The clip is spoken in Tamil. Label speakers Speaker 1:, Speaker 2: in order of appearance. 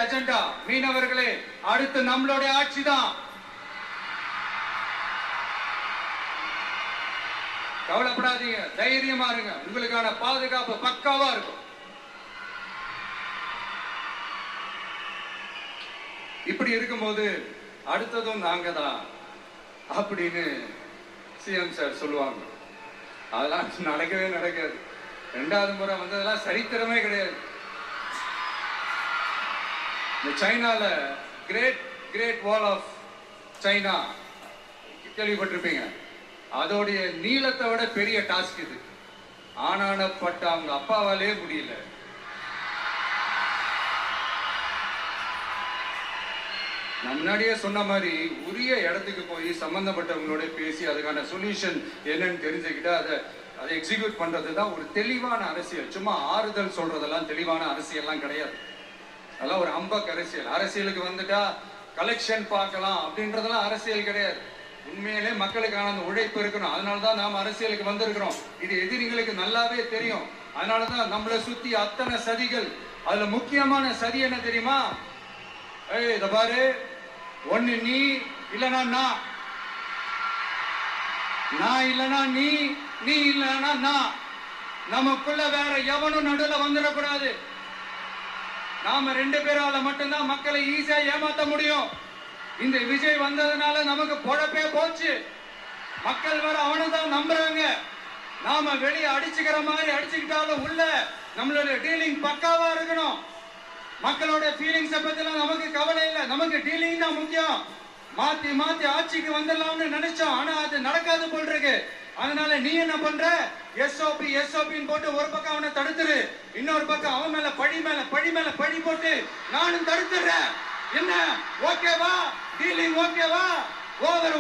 Speaker 1: அஜெண்டா. மீனவர்களே, அடுத்து நம்மளுடைய ஆட்சி தான். கவலைப்படாதீங்க, தைரியமா இருங்க. உங்களுக்கான பாதுகாப்பு பக்காவா இருக்கும். இப்படி இருக்கும்போது அடுத்ததும் நாங்க தான் அப்படின்னு சிஎம் சார் சொல்லுவாங்க. அதெல்லாம் நடக்கவே நடக்காது. 2வது முறை வந்ததெல்லாம் சரித்திரமே கிடையாது. இந்த சைனால கிரேட் வால் ஆஃப் சைனா கேள்விப்பட்டிருப்பீங்க. அதோடைய நீளத்தை விட பெரிய டாஸ்க் இது. ஆனானப்பட்ட அவங்க அப்பாவாலே முடியல. முன்னாடியே சொன்ன மாதிரி உரிய இடத்துக்கு போய் சம்பந்தப்பட்டவங்களோட பேசி அதுக்கான சொல்யூஷன் என்னன்னு தெரிஞ்சுக்கிட்டு அதை எக்ஸிக்யூட் பண்றது தான் ஒரு தெளிவான அரசியல். சும்மா ஆறுதல் சொல்றதெல்லாம் தெளிவான அரசியல்லாம் கிடையாது. அதெல்லாம் ஒரு அம்பக் அரசியல். அரசியலுக்கு வந்துட்டா கலெக்ஷன் பார்க்கலாம் அப்படின்றதெல்லாம் அரசியல் கிடையாது. உண்மையிலே மக்களுக்கான அந்த உழைப்பு இருக்கணும். அதனாலதான் நாம அரசியலுக்கு வந்திருக்கிறோம். இது எதிரிகளுக்கு நல்லாவே தெரியும். அதனாலதான் நம்மளை சுத்தி அத்தனை சதிகள். அதுல முக்கியமான சதி என்ன தெரியுமா? இத பாரு, ஒண்ணு நீ இல்லனா நான் இல்லனா நீ இல்லனா நான். நமக்குள்ள வேற எவனும் நடுவுல வந்துடக்கூடாது. நாம 2 பேரால மட்டும்தான் மக்களை ஈஸியா ஏமாத்த முடியும். இந்த விஜய் வந்ததுனால நமக்கு பொழப்பே போச்சு. மக்கள் வேற அவனைதான் நம்புறாங்க. நாம வெளியே அடிச்சுக்கிற மாதிரி அடிச்சுக்கிட்டாலும் உள்ள நம்மளுடைய டீலிங் பக்காவா இருக்கணும். மக்களோட ஃபீலிங்ஸை பத்திலாம் நமக்கு கவலை இல்லை. நமக்கு டீலிங் தான் முக்கியம். மாத்தி ஆட்சிக்கு வந்துடலாம்னு நினைச்சோம். ஆனா அது நடக்காது போல் இருக்கு. அதனால நீ என்ன பண்ற? எஸ்ஓபின்னு போட்டு ஒரு பக்கம் அவனை தடுத்துரு, இன்னொரு பக்கம் அவன் மேல பழி போட்டு நானும் தடுத்துறேன். என்ன ஓகேவா? டீலிங் ஓகேவா? ஓவர்